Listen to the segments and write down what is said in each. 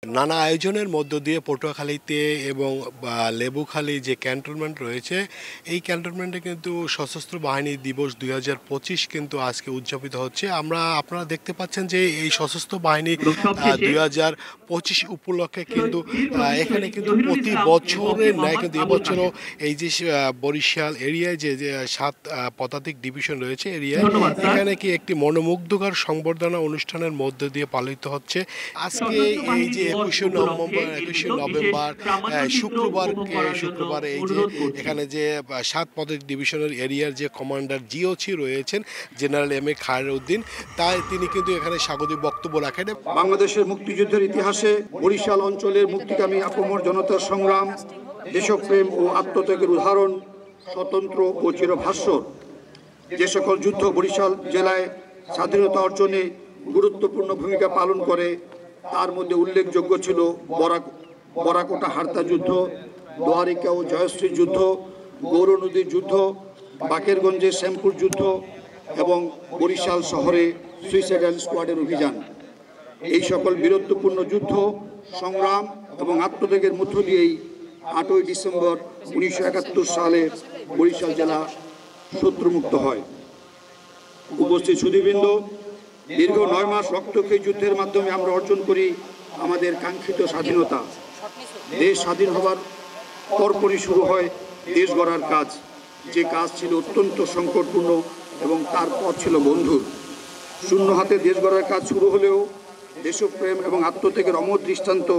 নানা আয়োজনের মধ্য দিয়ে পটুয়াখালীতে এবং লেবুখালী যে ক্যান্টনমেন্ট রয়েছে, এই ক্যান্টনমেন্টে কিন্তু সশস্ত্র বাহিনী দিবস 2025 কিন্তু আজকে উদযাপিত হচ্ছে। আপনারা দেখতে পাচ্ছেন যে এই সশস্ত্র বাহিনী 2025 উপলক্ষে কিন্তু এখানে কিন্তু প্রতি বছরের ন্যায় কিন্তু এবছরও এই যে বরিশাল এরিয়ায় যে 7 পদাতিক ডিভিশন রয়েছে এরিয়ায়, এখানে কি একটি মনোমুগ্ধকর সংবর্ধনা অনুষ্ঠানের মধ্য দিয়ে পালিত হচ্ছে। আজকে এই যে 21 নভেম্বর শুক্রবার এই যে এখানে যে 7 পদাতিক ডিভিশনের এরিয়ার যে কমান্ডার জিওসি রয়েছেন জেনারেল এম এ খায়র উদ্দিন, তিনি কিন্তু এখানে স্বাগতিক বক্তব্য রাখেন। বাংলাদেশের মুক্তিযুদ্ধের ইতিহাসে বরিশাল অঞ্চলের মুক্তিকামী আপামর জনতার সংগ্রাম, দেশপ্রেম ও আত্মত্যাগের উদাহরণ স্বতন্ত্র ও চিরভাস্বর। যে সকল যুদ্ধ বরিশাল জেলায় স্বাধীনতা অর্জনে গুরুত্বপূর্ণ ভূমিকা পালন করে, তার মধ্যে উল্লেখযোগ্য ছিল বরাকোটা হারতা যুদ্ধ, দোয়ারিকা ও জয়শ্রী যুদ্ধ, গৌর নদীর যুদ্ধ, বাকেরগঞ্জের শ্যামপুর যুদ্ধ এবং বরিশাল শহরে সুইসাইডাল স্কোয়াডের অভিযান। এই সকল বীরত্বপূর্ণ যুদ্ধ সংগ্রাম এবং আত্মত্যাগের মধ্য দিয়েই 8ই ডিসেম্বর 1971 সালে বরিশাল জেলা শত্রুমুক্ত হয়। উপস্থিত সুধীবৃন্দ, দীর্ঘ 9 মাস রক্তক্ষয়ী যুদ্ধের মাধ্যমে আমরা অর্জন করি আমাদের কাঙ্ক্ষিত স্বাধীনতা। দেশ স্বাধীন হবার পরপরই শুরু হয় দেশ গড়ার কাজ, যে কাজ ছিল অত্যন্ত সংকটপূর্ণ এবং তার পথ ছিল বন্ধুর। শূন্য হাতে দেশ গড়ার কাজ শুরু হলেও দেশপ্রেম এবং আত্মত্যাগের অমর দৃষ্টান্ত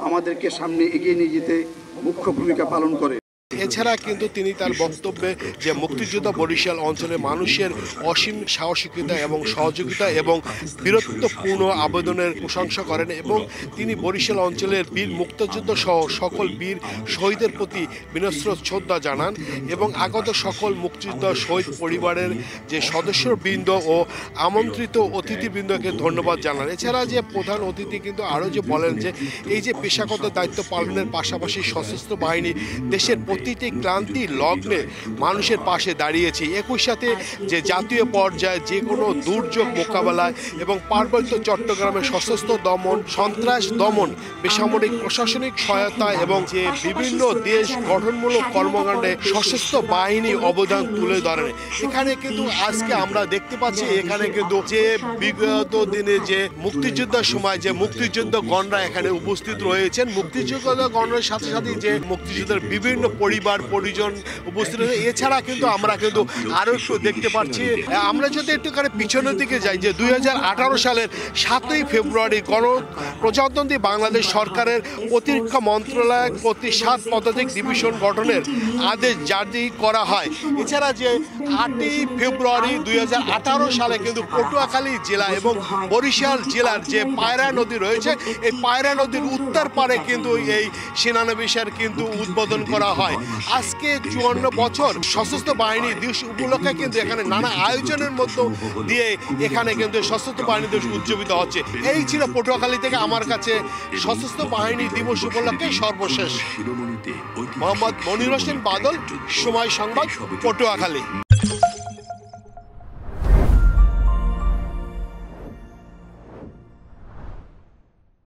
আমাদেরকে সামনে এগিয়ে নিয়ে যেতে মুখ্য ভূমিকা পালন করে। এছাড়া কিন্তু তিনি তার বক্তব্যে যে মুক্তিযোদ্ধা বরিশাল অঞ্চলের মানুষের অসীম সাহসিকতা এবং সহযোগিতা এবং বীরত্বপূর্ণ আবেদনের প্রশংসা করেন এবং তিনি বরিশাল অঞ্চলের বীর মুক্তিযোদ্ধা সহ সকল বীর শহীদের প্রতি বিনম্র শ্রদ্ধা জানান এবং আগত সকল মুক্তিযোদ্ধা শহীদ পরিবারের যে সদস্যবৃন্দ ও আমন্ত্রিত অতিথিবৃন্দকে ধন্যবাদ জানান। এছাড়া যে প্রধান অতিথি কিন্তু আরও যে বলেন যে এই যে পেশাগত দায়িত্ব পালনের পাশাপাশি সশস্ত্র বাহিনী দেশের প্রতিটি ক্লান্তি লগ্নে মানুষের পাশে দাঁড়িয়েছে। একই সাথে যে জাতীয় পর্যায়ে যে কোনো দুর্যোগ মোকাবেলায় এবং পার্বত্য চট্টগ্রামের সশস্ত্র দমন, সন্ত্রাস দমন, বেসামরিক প্রশাসনিক সহায়তা এবং যে বিভিন্ন দেশ গঠনমূলক কর্মকাণ্ডে সশস্ত্র বাহিনী অবদান তুলে ধরেন। এখানে কিন্তু আজকে আমরা দেখতে পাচ্ছি এখানে কিন্তু যে বিগত দিনে যে মুক্তিযুদ্ধের সময় যে মুক্তিযুদ্ধগণরা এখানে উপস্থিত রয়েছেন, মুক্তিযুদ্ধগণের সাথে সাথে যে মুক্তিযুদ্ধের বিভিন্ন পরিবার পরিজন উপস্থিত রয়েছে। এছাড়া কিন্তু আমরা কিন্তু আরও একটু দেখতে পাচ্ছি, আমরা যদি একটুখানি পিছনের দিকে যাই যে 2018 সালের 7ই ফেব্রুয়ারি গণপ্রজাতন্ত্রী বাংলাদেশ সরকারের প্রতিরক্ষা মন্ত্রণালয় প্রতি 7 পদাতিক ডিভিশন গঠনের আদেশ জারি করা হয়। এছাড়া যে 8ই ফেব্রুয়ারি 2018 সালে কিন্তু পটুয়াখালী জেলা এবং বরিশাল জেলার যে পায়রা নদী রয়েছে, এই পায়রা নদীর উত্তর পারে কিন্তু এই সেনানিবাসের কিন্তু উদ্বোধন করা হয়। আজকে 54 বছর সশস্ত্র বাহিনী দিবস উপলক্ষে কিন্তু এখানে নানা আয়োজনের মধ্য দিয়ে এখানে কিন্তু সশস্ত্র বাহিনী দিবস উদযাপিত হচ্ছে। এই ছিল পটুয়াখালী থেকে আমার কাছে সশস্ত্র বাহিনী দিবস উপলক্ষে সর্বশেষ। মোহাম্মদ মনির হোসেন বাদল, সময় সংবাদ, পটুয়াখালী।